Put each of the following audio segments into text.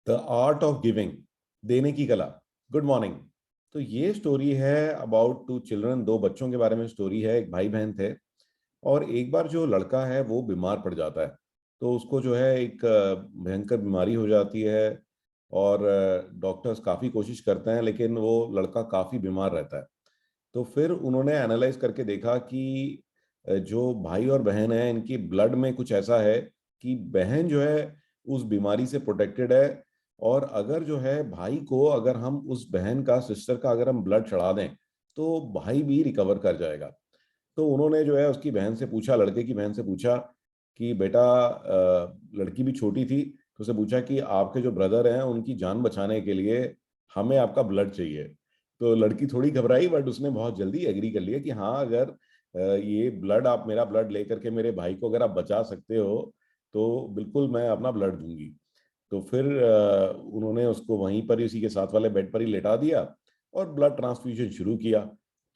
The art of giving, देने की कला। Good morning. तो ये स्टोरी है अबाउट टू चिल्ड्रन, दो बच्चों के बारे में स्टोरी है। एक भाई बहन थे और एक बार जो लड़का है वो बीमार पड़ जाता है। तो उसको जो है एक भयंकर बीमारी हो जाती है और डॉक्टर्स काफ़ी कोशिश करते हैं लेकिन वो लड़का काफ़ी बीमार रहता है। तो फिर उन्होंने एनालाइज करके देखा कि जो भाई और बहन है इनकी ब्लड में कुछ ऐसा है कि बहन जो है उस बीमारी से प्रोटेक्टेड है, और अगर जो है भाई को अगर हम उस बहन का, सिस्टर का अगर हम ब्लड चढ़ा दें तो भाई भी रिकवर कर जाएगा। तो उन्होंने जो है उसकी बहन से पूछा, लड़के की बहन से पूछा कि बेटा, लड़की भी छोटी थी, तो उसे पूछा कि आपके जो ब्रदर हैं उनकी जान बचाने के लिए हमें आपका ब्लड चाहिए। तो लड़की थोड़ी घबराई बट उसने बहुत जल्दी एग्री कर लिया कि हाँ, अगर ये ब्लड, आप मेरा ब्लड लेकर के मेरे भाई को अगर आप बचा सकते हो तो बिल्कुल मैं अपना ब्लड दूंगी। तो फिर उन्होंने उसको वहीं पर ही, उसी के साथ वाले बेड पर ही लेटा दिया और ब्लड ट्रांसफ्यूजन शुरू किया।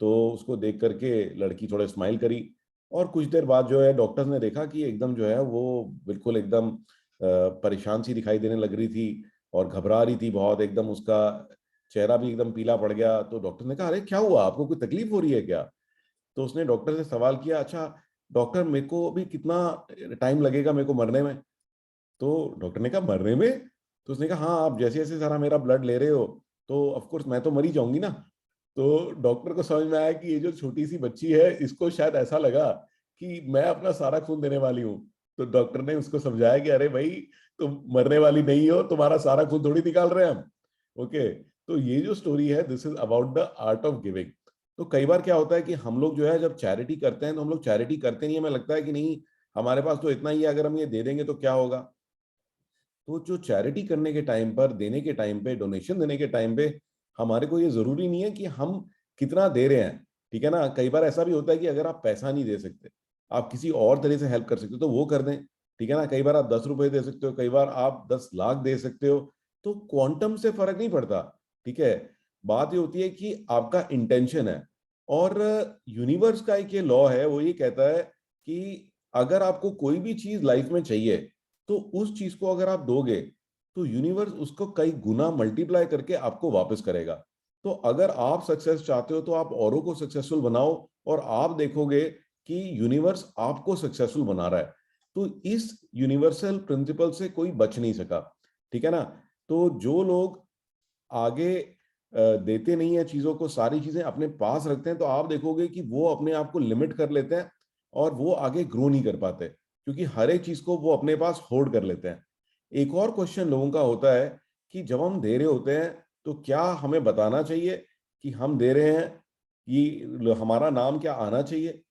तो उसको देख करके लड़की थोड़ा स्माइल करी और कुछ देर बाद जो है डॉक्टर्स ने देखा कि एकदम जो है वो बिल्कुल एकदम परेशान सी दिखाई देने लग रही थी और घबरा रही थी बहुत, एकदम उसका चेहरा भी एकदम पीला पड़ गया। तो डॉक्टर ने कहा, अरे क्या हुआ, आपको कोई तकलीफ हो रही है क्या? तो उसने डॉक्टर से सवाल किया, अच्छा डॉक्टर, मेरे को अभी कितना टाइम लगेगा मेरे को मरने में? तो डॉक्टर ने कहा, मरने में? तो उसने कहा, हाँ, आप जैसे जैसे सारा मेरा ब्लड ले रहे हो तो ऑफ कोर्स मैं तो मर ही जाऊंगी ना। तो डॉक्टर को समझ में आया कि ये जो छोटी सी बच्ची है इसको शायद ऐसा लगा कि मैं अपना सारा खून देने वाली हूँ। तो डॉक्टर ने उसको समझाया कि अरे भाई, तुम मरने वाली नहीं हो, तुम्हारा सारा खून थोड़ी निकाल रहे हैं हम। ओके। तो ये जो स्टोरी है, this is about the art of giving. तो कई बार क्या होता है कि हम लोग जो है जब चैरिटी करते हैं तो हम लोग चैरिटी करते नहीं, हमें लगता है कि नहीं, हमारे पास तो इतना ही है, अगर हम ये दे देंगे तो क्या होगा। तो जो चैरिटी करने के टाइम पर, देने के टाइम पे, डोनेशन देने के टाइम पे, हमारे को ये जरूरी नहीं है कि हम कितना दे रहे हैं। ठीक है ना, कई बार ऐसा भी होता है कि अगर आप पैसा नहीं दे सकते, आप किसी और तरह से हेल्प कर सकते हो तो वो कर दें। ठीक है ना, कई बार आप 10 रुपए दे सकते हो, कई बार आप 10 लाख दे सकते हो। तो क्वांटम से फर्क नहीं पड़ता। ठीक है, बात ये होती है कि आपका इंटेंशन है। और यूनिवर्स का एक ये लॉ है, वो ये कहता है कि अगर आपको कोई भी चीज लाइफ में चाहिए तो उस चीज को अगर आप दोगे तो यूनिवर्स उसको कई गुना मल्टीप्लाई करके आपको वापस करेगा। तो अगर आप सक्सेस चाहते हो तो आप औरों को सक्सेसफुल बनाओ और आप देखोगे कि यूनिवर्स आपको सक्सेसफुल बना रहा है। तो इस यूनिवर्सल प्रिंसिपल से कोई बच नहीं सका। ठीक है ना। तो जो लोग आगे देते नहीं है चीजों को, सारी चीजें अपने पास रखते हैं, तो आप देखोगे कि वो अपने आप को लिमिट कर लेते हैं और वो आगे ग्रो नहीं कर पाते, क्योंकि हर एक चीज को वो अपने पास होल्ड कर लेते हैं। एक और क्वेश्चन लोगों का होता है कि जब हम दे रहे होते हैं तो क्या हमें बताना चाहिए कि हम दे रहे हैं, कि हमारा नाम क्या आना चाहिए?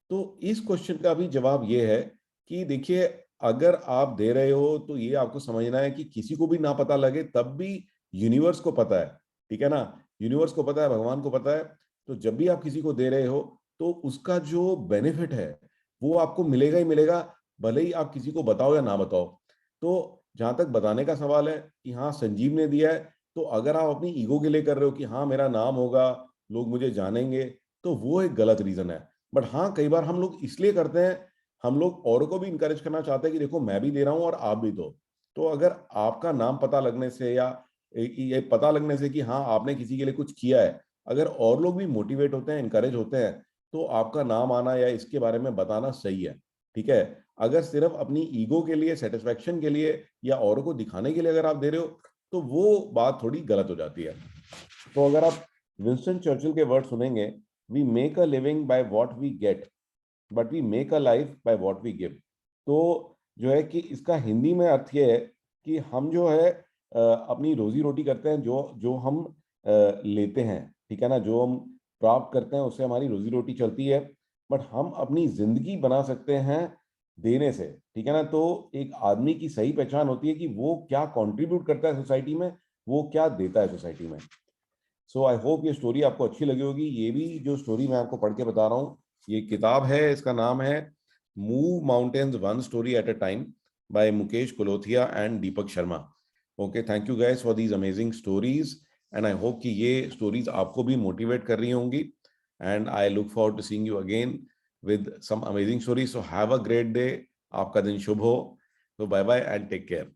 तो इस क्वेश्चन का भी जवाब ये है कि देखिए, अगर आप दे रहे हो तो ये आपको समझना है कि किसी को भी ना पता लगे तब भी यूनिवर्स को पता है। ठीक है ना, यूनिवर्स को पता है, भगवान को पता है। तो जब भी आप किसी को दे रहे हो तो उसका जो बेनिफिट है वो आपको मिलेगा ही मिलेगा, भले ही आप किसी को बताओ या ना बताओ। तो जहां तक बताने का सवाल है कि हाँ संजीव ने दिया है, तो अगर आप अपनी ईगो के लिए कर रहे हो कि हाँ मेरा नाम होगा, लोग मुझे जानेंगे, तो वो एक गलत रीजन है। बट हाँ, कई बार हम लोग इसलिए करते हैं, हम लोग औरों को भी इंकरेज करना चाहते हैं कि देखो मैं भी दे रहा हूं और आप भी दो। तो अगर आपका नाम पता लगने से या ये पता लगने से कि हाँ आपने किसी के लिए कुछ किया है, अगर और लोग भी मोटिवेट होते हैं, इंकरेज होते हैं, तो आपका नाम आना या इसके बारे में बताना सही है। ठीक है। अगर सिर्फ अपनी ईगो के लिए, सेटिस्फेक्शन के लिए या औरों को दिखाने के लिए अगर आप दे रहे हो तो वो बात थोड़ी गलत हो जाती है। तो अगर आप विंस्टन चर्चिल के वर्ड सुनेंगे, we make a living by what we get but we make a life by what we give. तो जो है कि इसका हिंदी में अर्थ ये है कि हम जो है अपनी रोजी रोटी करते हैं, जो जो हम लेते हैं। ठीक है ना, जो हम प्राप्त करते हैं उससे हमारी रोजी रोटी चलती है। बट हम अपनी जिंदगी बना सकते हैं देने से। ठीक है ना, तो एक आदमी की सही पहचान होती है कि वो क्या कंट्रीब्यूट करता है सोसाइटी में, वो क्या देता है सोसाइटी में। सो आई होप ये स्टोरी आपको अच्छी लगी होगी। ये भी जो स्टोरी मैं आपको पढ़ के बता रहा हूँ, ये किताब है, इसका नाम है move mountains one story at a time by Mukesh Kulothia and Deepak Sharma. Okay, thank you guys for these amazing stories and I hope कि ये स्टोरीज आपको भी मोटिवेट कर रही होंगी। And I look forward to seeing you again with some amazing stories. So have a great day, आपका दिन शुभ हो। तो bye bye and take care.